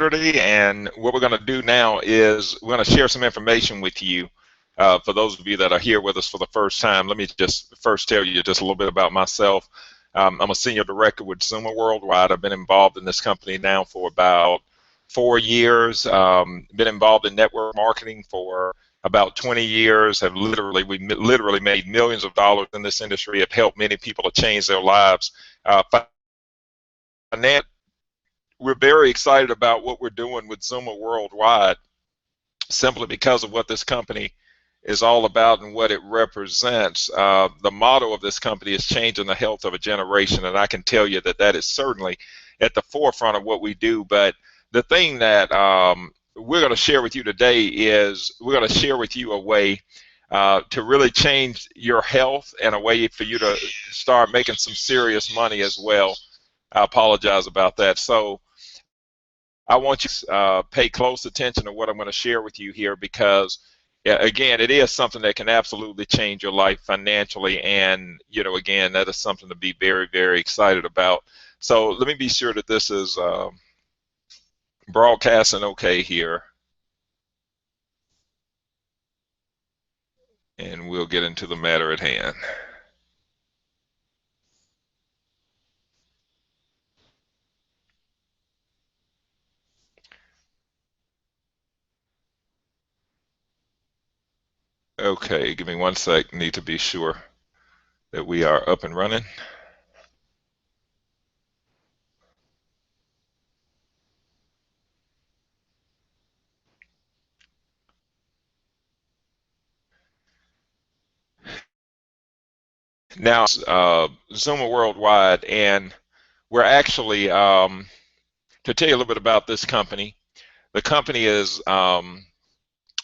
Saturday, and what we're going to do now is we're going to share some information with you. For those of you that are here with us for the first time, let me just first tell you just a little bit about myself. I'm a senior director with Xooma Worldwide. I've been involved in this company now for about 4 years. Been involved in network marketing for about 20 years. We literally made millions of dollars in this industry. Have helped many people to change their lives. We're very excited about what we're doing with Xooma Worldwide, simply because of what this company is all about and what it represents. The motto of this company is changing the health of a generation, and I can tell you that that is certainly at the forefront of what we do. But the thing that we're going to share with you today is we're going to share with you a way to really change your health and a way for you to start making some serious money as well. I apologize about that. So I want you to pay close attention to what I'm going to share with you here, because again, it is something that can absolutely change your life financially, and again, that is something to be very, very excited about. So let me be sure that this is broadcasting okay here, and we'll get into the matter at hand. Okay, give me one sec. Need to be sure that we are up and running. Now, Xooma Worldwide, and we're actually, to tell you a little bit about this company, the company is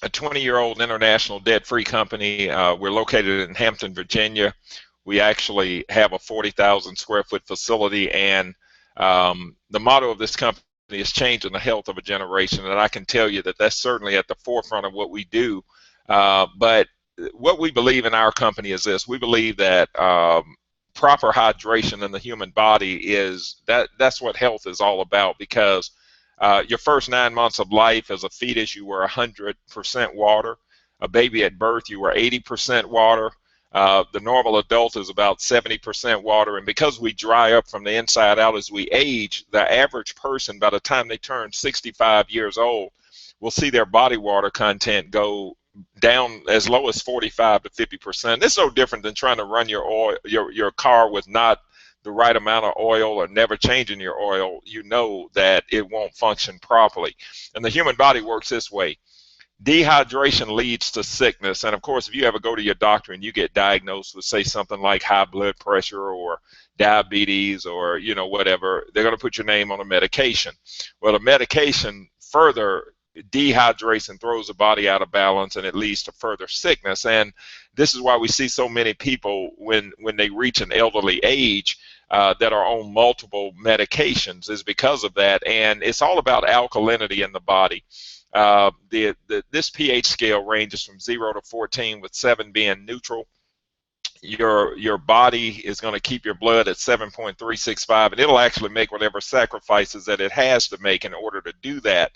a 20-year-old international debt-free company. We're located in Hampton, Virginia. We actually have a 40,000 square foot facility, and the motto of this company is changing the health of a generation, and I can tell you that that's certainly at the forefront of what we do. But what we believe in our company is this: we believe that proper hydration in the human body that's what health is all about, because your first 9 months of life as a fetus, you were 100% water. A baby at birth, you were 80% water. The normal adult is about 70% water, and because we dry up from the inside out as we age, the average person, by the time they turn 65 years old, will see their body water content go down as low as 45 to 50%. This is no different than trying to run your car with not the right amount of oil or never changing your oil. You know that it won't function properly. And the human body works this way. Dehydration leads to sickness, and of course, if you ever go to your doctor and you get diagnosed with, say, something like high blood pressure or diabetes or whatever, they're going to put your name on a medication. Well, the medication further dehydrates and throws the body out of balance, and it leads to further sickness. And this is why we see so many people when they reach an elderly age that are on multiple medications, is because of that. And it's all about alkalinity in the body. This pH scale ranges from 0 to 14, with 7 being neutral. Your body is going to keep your blood at 7.365, and it'll actually make whatever sacrifices that it has to make in order to do that.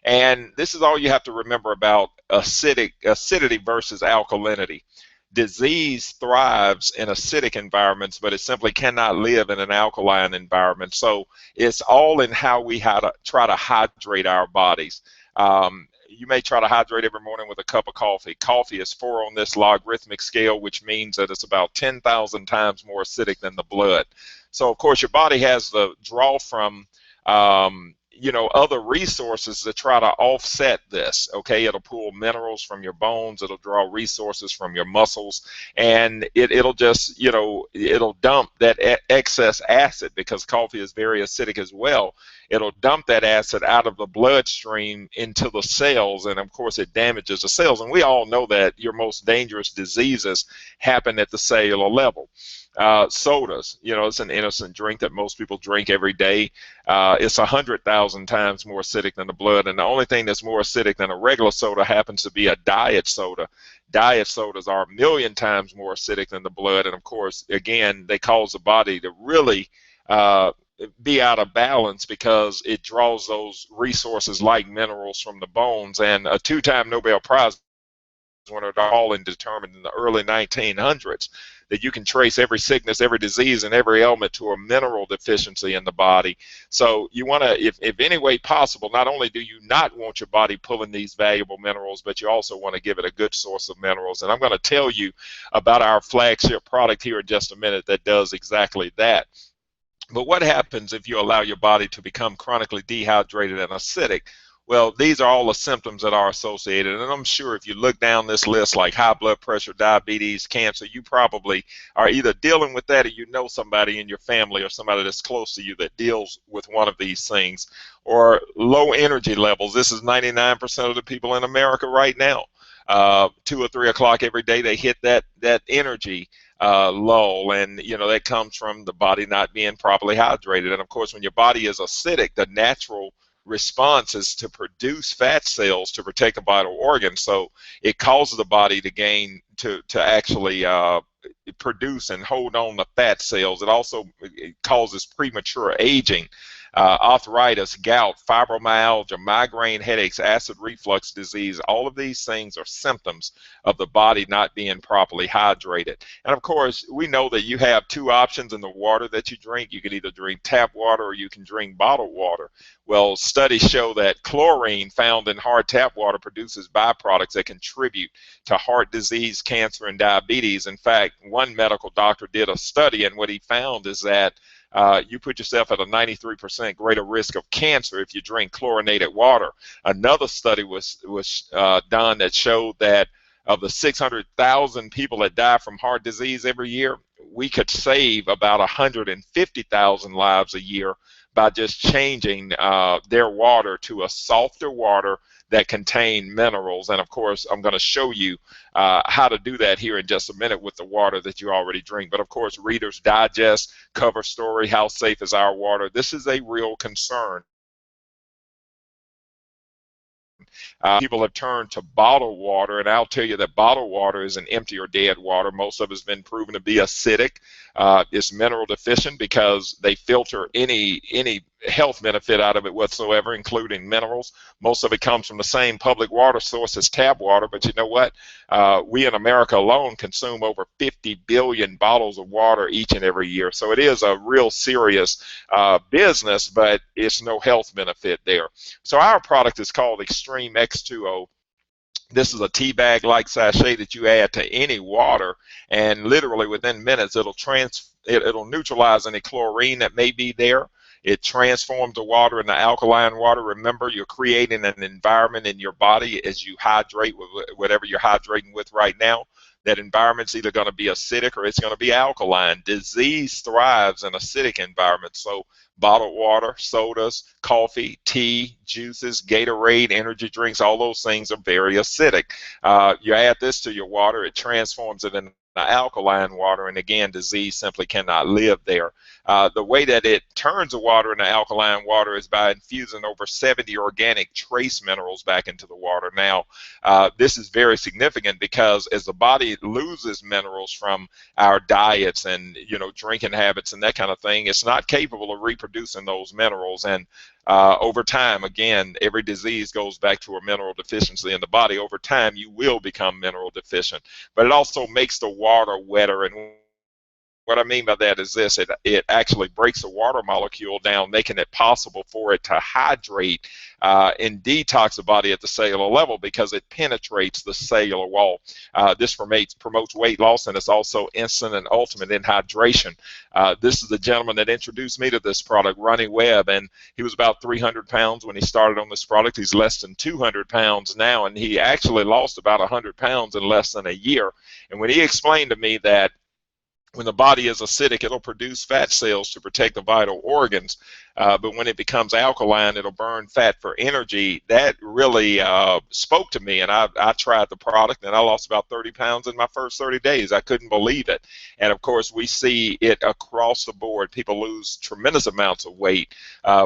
And this is all you have to remember about acidity versus alkalinity. Disease thrives in acidic environments, but it simply cannot live in an alkaline environment. So it's all in how we try to hydrate our bodies. You may try to hydrate every morning with a cup of coffee. Coffee is 4 on this logarithmic scale, which means that it's about 10,000 times more acidic than the blood. So, of course, your body has the draw from other resources to try to offset this. Okay, it'll pull minerals from your bones, it'll draw resources from your muscles, and it'll just it'll dump that excess acid, because coffee is very acidic as well. It'll dump that acid out of the bloodstream into the cells, and of course it damages the cells. And we all know that your most dangerous diseases happen at the cellular level. Sodas, it's an innocent drink that most people drink every day. It's 100,000 times more acidic than the blood, and the only thing that's more acidic than a regular soda happens to be a diet soda. Diet sodas are 1,000,000 times more acidic than the blood, and of course, again, they cause the body to really be out of balance because it draws those resources like minerals from the bones. And a two-time Nobel Prize winner, Darwin, determined in the early 1900s that you can trace every sickness, every disease, and every ailment to a mineral deficiency in the body. So you want to, if any way possible, not only do you not want your body pulling these valuable minerals, but you also want to give it a good source of minerals. And I'm going to tell you about our flagship product here in just a minute that does exactly that. But what happens if you allow your body to become chronically dehydrated and acidic? Well, these are all the symptoms that are associated. And I'm sure if you look down this list like high blood pressure, diabetes, cancer, you probably are either dealing with that or you know somebody in your family or somebody that's close to you that deals with one of these things. Or low energy levels. This is 99% of the people in America right now. 2 or 3 o'clock every day, they hit that energy lull, and that comes from the body not being properly hydrated. And of course, when your body is acidic, the natural response is to produce fat cells to protect the vital organs. So it causes the body to actually produce and hold on to fat cells. It causes premature aging. Arthritis, gout, fibromyalgia, migraine headaches, acid reflux disease, all of these things are symptoms of the body not being properly hydrated. And of course, we know that you have two options in the water that you drink. You can either drink tap water or you can drink bottled water. Well, studies show that chlorine found in hard tap water produces byproducts that contribute to heart disease, cancer, and diabetes. In fact, one medical doctor did a study, and what he found is that you put yourself at a 93% greater risk of cancer if you drink chlorinated water. Another study was done that showed that of the 600,000 people that die from heart disease every year, we could save about 150,000 lives a year by just changing their water to a softer water that contain minerals. And of course, I'm going to show you how to do that here in just a minute with the water that you already drink. But of course, Reader's Digest, cover story, how safe is our water? This is a real concern. People have turned to bottled water, and I'll tell you that bottled water is an empty or dead water. Most of it has been proven to be acidic. It's mineral deficient because they filter any health benefit out of it whatsoever, including minerals. Most of it comes from the same public water source as tap water, but you know what? We in America alone consume over 50 billion bottles of water each and every year. So it is a real serious business, but it's no health benefit there. So our product is called Extreme X2O. This is a tea bag like sachet that you add to any water, and literally within minutes it'll neutralize any chlorine that may be there. It transforms the water into alkaline water. Remember, you're creating an environment in your body as you hydrate with whatever you're hydrating with right now. That environment's either going to be acidic or it's going to be alkaline. Disease thrives in acidic environments. So bottled water, sodas, coffee, tea, juices, Gatorade, energy drinks, all those things are very acidic. You add this to your water, it transforms it into alkaline water, and again, disease simply cannot live there. The way that it turns the water into alkaline water is by infusing over 70 organic trace minerals back into the water. Now, this is very significant because as the body loses minerals from our diets and drinking habits and that kind of thing, it's not capable of reproducing those minerals. And over time, again, every disease goes back to a mineral deficiency in the body. Over time, you will become mineral deficient. But it also makes the water wetter, and what I mean by that is this: it actually breaks the water molecule down, making it possible for it to hydrate and detox the body at the cellular level because it penetrates the cellular wall. This promotes weight loss, and it's also instant and ultimate in hydration. This is the gentleman that introduced me to this product, Ronnie Webb, and he was about 300 pounds when he started on this product. He's less than 200 pounds now, and he actually lost about 100 pounds in less than a year. And when he explained to me that when the body is acidic, it'll produce fat cells to protect the vital organs, but when it becomes alkaline, it'll burn fat for energy. That really spoke to me, and I tried the product, and I lost about 30 pounds in my first 30 days. I couldn't believe it. And of course, we see it across the board. People lose tremendous amounts of weight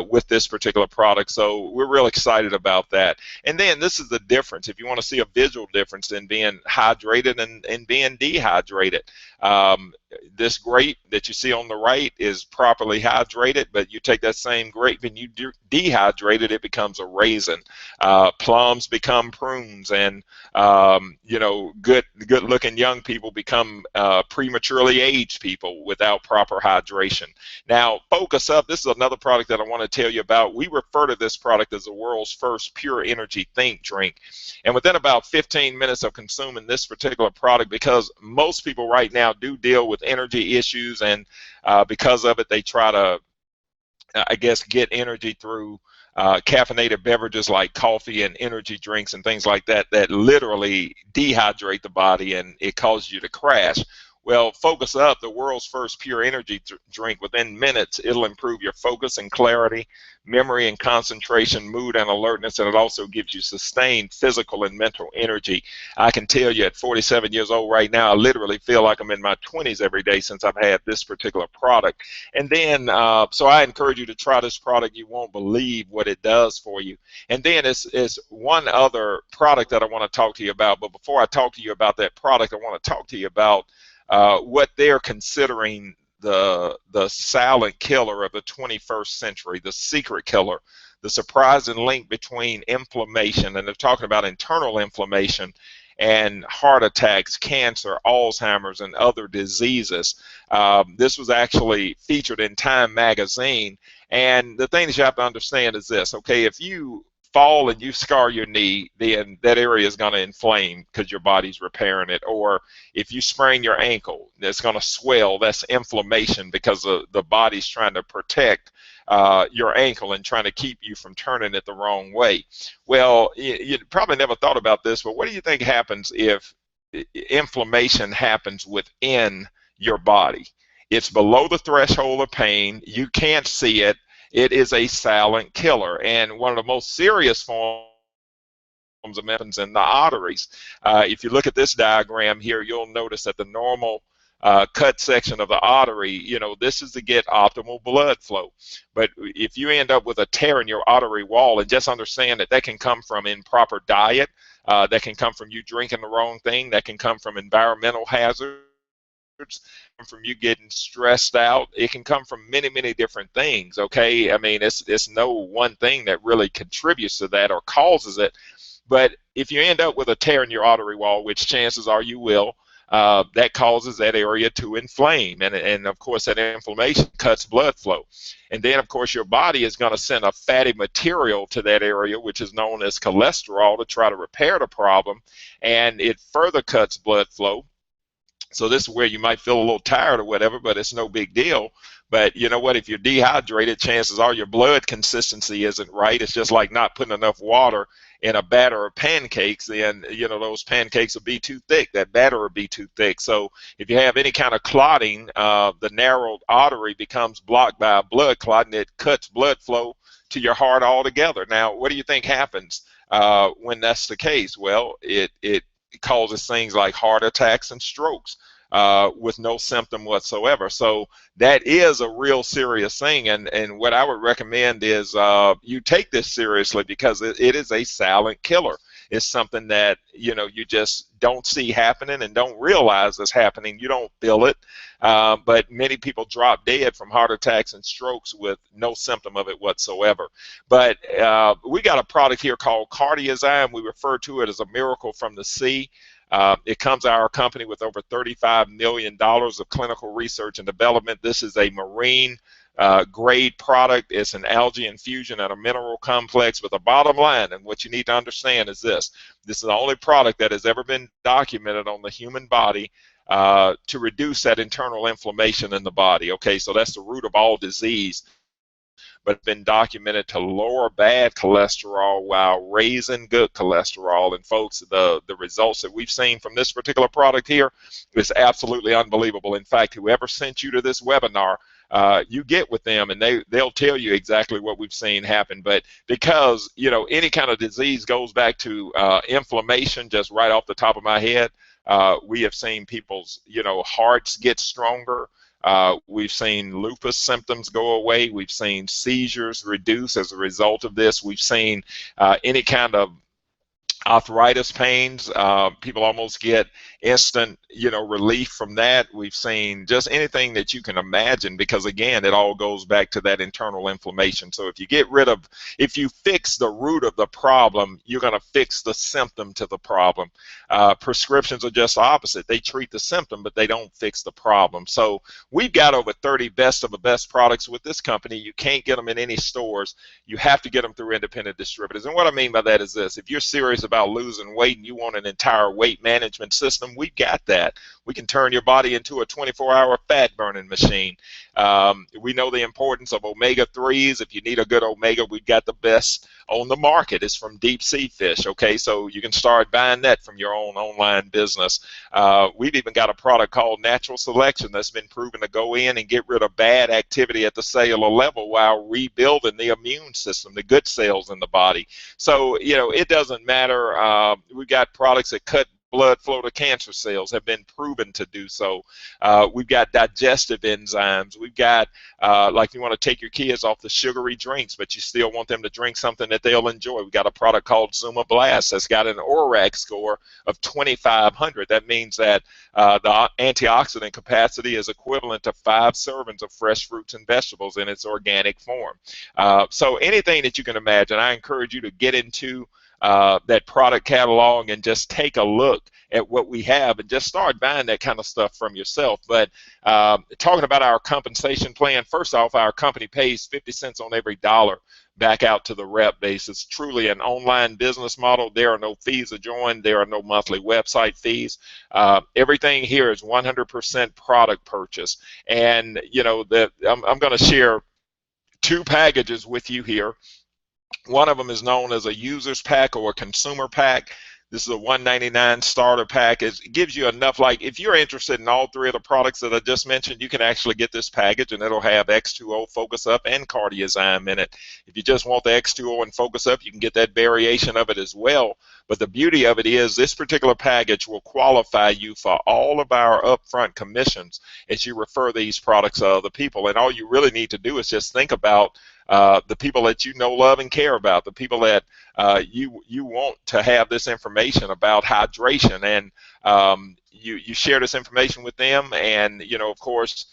with this particular product. So we're real excited about that. And then this is the difference. If you want to see a visual difference in being hydrated and being dehydrated, this grape that you see on the right is properly hydrated, but you take that same grape and you dehydrate it, it becomes a raisin. Plums become prunes, and good-looking young people become prematurely aged people without proper hydration. Now, Focus Up. This is another product that I want to tell you about. We refer to this product as the world's first pure energy think drink. And within about 15 minutes of consuming this particular product, because most people right now do deal with energy issues, and because of it, they try to, I guess, get energy through caffeinated beverages like coffee and energy drinks and things like that, that literally dehydrate the body and it causes you to crash. Well, Focus Up, the world's first pure energy drink, within minutes, it'll improve your focus and clarity, memory and concentration, mood and alertness, and it also gives you sustained physical and mental energy. I can tell you at 47 years old right now, I literally feel like I'm in my 20s every day since I've had this particular product. And then, so I encourage you to try this product. You won't believe what it does for you. And then it's one other product that I want to talk to you about. But before I talk to you about that product, I want to talk to you about what they're considering the silent killer of the 21st century, the secret killer, the surprising link between inflammation, and they're talking about internal inflammation, and heart attacks, cancer, Alzheimer's, and other diseases. This was actually featured in Time magazine, and the thing that you have to understand is this, okay, if you fall and you scar your knee, then that area is going to inflame because your body's repairing it. Or if you sprain your ankle, it's going to swell. That's inflammation because the body's trying to protect your ankle and trying to keep you from turning it the wrong way. Well, you probably never thought about this, but what do you think happens if inflammation happens within your body? It's below the threshold of pain. You can't see it. It is a silent killer, and one of the most serious forms of happens in the arteries. If you look at this diagram here, you'll notice that the normal cut section of the artery, this is to get optimal blood flow. But if you end up with a tear in your artery wall, and just understand that can come from improper diet, that can come from you drinking the wrong thing, that can come from environmental hazards, from you getting stressed out. It can come from many, many different things, okay? I mean, it's no one thing that really contributes to that or causes it. But if you end up with a tear in your artery wall, which chances are you will, that causes that area to inflame. And of course, that inflammation cuts blood flow. And then, of course, your body is going to send a fatty material to that area, which is known as cholesterol, to try to repair the problem. And it further cuts blood flow. So this is where you might feel a little tired or whatever, but it's no big deal. But you know what? If you're dehydrated, chances are your blood consistency isn't right. It's just like not putting enough water in a batter of pancakes. Then, those pancakes will be too thick. That batter will be too thick. So if you have any kind of clotting, the narrowed artery becomes blocked by a blood clot, and it cuts blood flow to your heart altogether. Now, what do you think happens when that's the case? Well, it causes things like heart attacks and strokes with no symptom whatsoever. So that is a real serious thing, and what I would recommend is you take this seriously, because it is a silent killer. It's something that you just don't see happening and don't realize is happening. You don't feel it, but many people drop dead from heart attacks and strokes with no symptom of it whatsoever. But we got a product here called Cardiozyme. We refer to it as a miracle from the sea. It comes to our company with over $35 million of clinical research and development. This is a marine grade product. It's an algae infusion and a mineral complex with a bottom line, and what you need to understand is this is the only product that has ever been documented on the human body to reduce that internal inflammation in the body. Okay, so that's the root of all disease, but it's been documented to lower bad cholesterol while raising good cholesterol. And folks, the results that we've seen from this particular product here is absolutely unbelievable. In fact, whoever sent you to this webinar, you get with them, and they'll tell you exactly what we've seen happen. But because any kind of disease goes back to inflammation, just right off the top of my head, we have seen people's hearts get stronger. We've seen lupus symptoms go away. We've seen seizures reduce as a result of this. We've seen any kind of arthritis pains, people almost get instant relief from that. We've seen just anything that you can imagine, because again, it all goes back to that internal inflammation. So if you fix the root of the problem, you're going to fix the symptom to the problem. Prescriptions are just the opposite. They treat the symptom, but they don't fix the problem. So we've got over 30 best of the best products with this company. You can't get them in any stores. You have to get them through independent distributors. And what I mean by that is this: if you're serious about losing weight and you want an entire weight management system, we've got that. We can turn your body into a 24-hour fat burning machine. We know the importance of omega-3s. If you need a good omega, we've got the best on the market. It's from deep sea fish, okay? So you can start buying that from your own online business. We've even got a product called Natural Selection that's been proven to go in and get rid of bad activity at the cellular level while rebuilding the immune system, the good cells in the body. So, it doesn't matter. We've got products that cut blood flow to cancer cells, have been proven to do so. We've got digestive enzymes. We've got, like, you want to take your kids off the sugary drinks, but you still want them to drink something that they'll enjoy. We've got a product called Xooma Blast that's got an ORAC score of 2,500. That means that the antioxidant capacity is equivalent to 5 servings of fresh fruits and vegetables in its organic form. So anything that you can imagine, I encourage you to get into that product catalog and just take a look at what we have and just start buying that kind of stuff from yourself. But talking about our compensation plan, first off, our company pays 50 cents on every dollar back out to the rep base. It's truly an online business model. There are no fees to join. There are no monthly website fees. Everything here is 100% product purchase. And I'm going to share 2 packages with you here. One of them is known as a user's pack or a consumer pack. This is a $1.99 starter pack. It gives you enough, like, if you're interested in all 3 of the products that I just mentioned, you can actually get this package, and it'll have X2O, Focus Up, and Cardiozyme in it. If you just want the X2O and Focus Up, you can get that variation of it as well. But the beauty of it is this particular package will qualify you for all of our upfront commissions as you refer these products to other people. And all you really need to do is just think about the people that you know, love, and care about, the people that you want to have this information about hydration, and you share this information with them, and of course,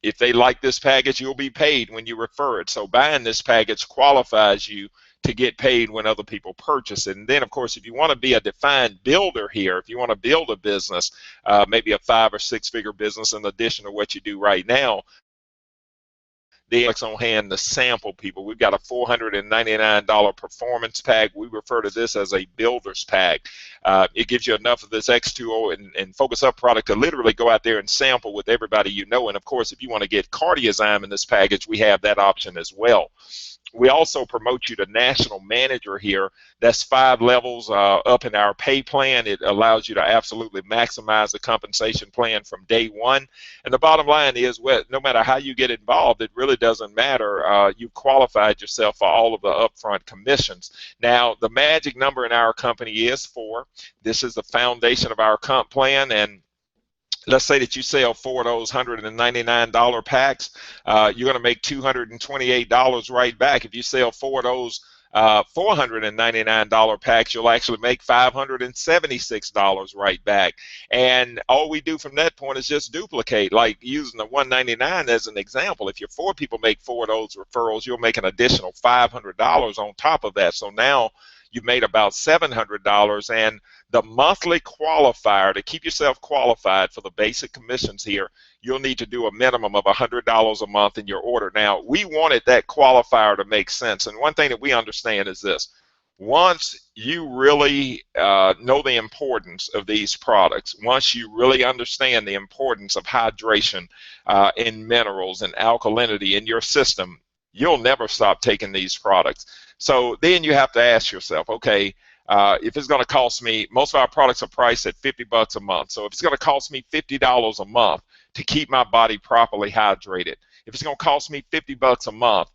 if they like this package, you'll be paid when you refer it. So buying this package qualifies you to get paid when other people purchase it. And then, of course, if you want to be a defined builder here, if you want to build a business, maybe a 5 or 6 figure business in addition to what you do right now, the products on hand to sample people. We've got a $499 performance pack. We refer to this as a builder's pack. It gives you enough of this X2O and Focus Up product to literally go out there and sample with everybody you know. And of course, if you want to get Cardiozyme in this package, we have that option as well. We also promote you to National Manager here. That's 5 levels up in our pay plan. It allows you to absolutely maximize the compensation plan from day one. And the bottom line is, well, no matter how you get involved, it really doesn't matter. You've qualified yourself for all of the upfront commissions. Now, the magic number in our company is 4. This is the foundation of our comp plan, and let's say that you sell 4 of those $199 packs, you're going to make $228 right back. If you sell 4 of those $499 packs, you'll actually make $576 right back. And all we do from that point is just duplicate, like using the $199 as an example. If your 4 people make 4 of those referrals, you'll make an additional $500 on top of that. So now you've made about $700, and the monthly qualifier, to keep yourself qualified for the basic commissions here, you'll need to do a minimum of $100 a month in your order. Now, we wanted that qualifier to make sense, and one thing that we understand is this: once you really know the importance of these products, once you really understand the importance of hydration and minerals and alkalinity in your system, you'll never stop taking these products. So then you have to ask yourself, okay, if it's going to cost me, most of our products are priced at $50 a month. So if it's going to cost me $50 a month to keep my body properly hydrated. If it's going to cost me $50 a month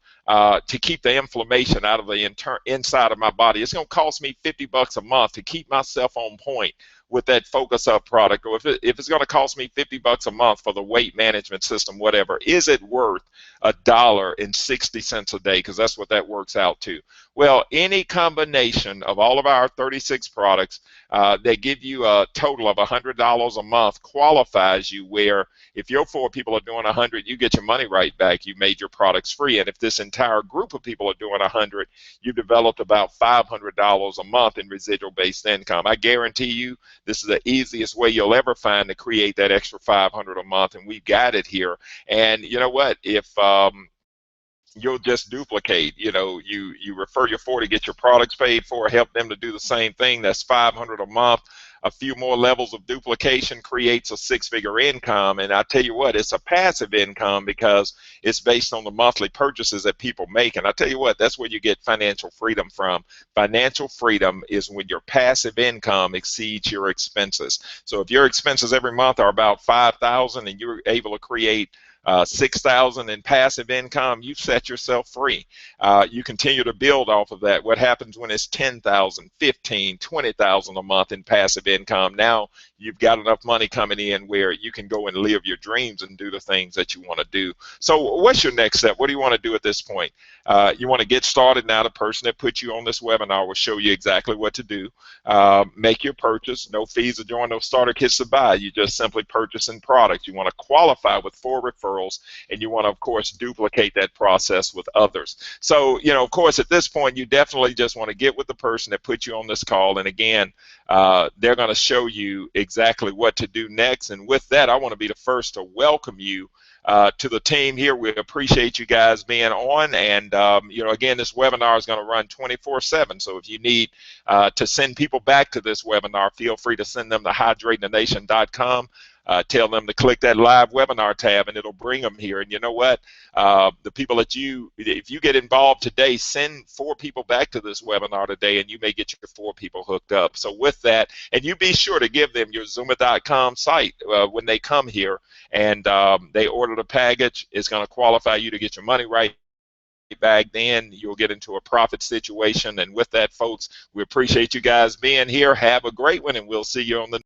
to keep the inflammation out of the inside of my body, it's going to cost me $50 a month to keep myself on point with that Focus Up product, or if it's going to cost me $50 a month for the weight management system, whatever, is it worth $1.60 a day? Because that's what that works out to. Well, any combination of all of our 36 products that give you a total of $100 a month qualifies you, where if your 4 people are doing 100, you get your money right back. You made your products free. And if this entire group of people are doing 100, you developed about $500 a month in residual-based income. I guarantee you this is the easiest way you'll ever find to create that extra $500 a month, and we've got it here. And you know what? If you'll just duplicate, you refer your 4 to get your products paid for, help them to do the same thing. That's $500 a month. A few more levels of duplication creates a 6-figure income. And I tell you what, it's a passive income because it's based on the monthly purchases that people make. And I tell you what, that's where you get financial freedom from. Financial freedom is when your passive income exceeds your expenses. So if your expenses every month are about $5,000 and you're able to create $6,000 in passive income, you've set yourself free. You continue to build off of that. What happens when it's $10,000, $15,000, $20,000 a month in passive income? Now you've got enough money coming in where you can go and live your dreams and do the things that you want to do. So what's your next step? What do you want to do at this point? You want to get started now. The person that put you on this webinar will show you exactly what to do. Make your purchase. No fees to join, no starter kits to buy. You just simply purchasing products. You want to qualify with 4 referrals, and you want to, of course, duplicate that process with others. So, of course, at this point, you definitely just want to get with the person that put you on this call. And again, they're going to show you exactly what to do next. And with that, I want to be the first to welcome you to the team here. We appreciate you guys being on. And, again, this webinar is going to run 24/7. So if you need to send people back to this webinar, feel free to send them to hydratingthenation.com. Tell them to click that live webinar tab, and it'll bring them here. And you know what? The people that if you get involved today, send 4 people back to this webinar today, and you may get your 4 people hooked up. So with that, and you be sure to give them your Xooma.com site when they come here, and they order the package. It's going to qualify you to get your money right back. Then you'll get into a profit situation. And with that, folks, we appreciate you guys being here. Have a great one, and we'll see you on the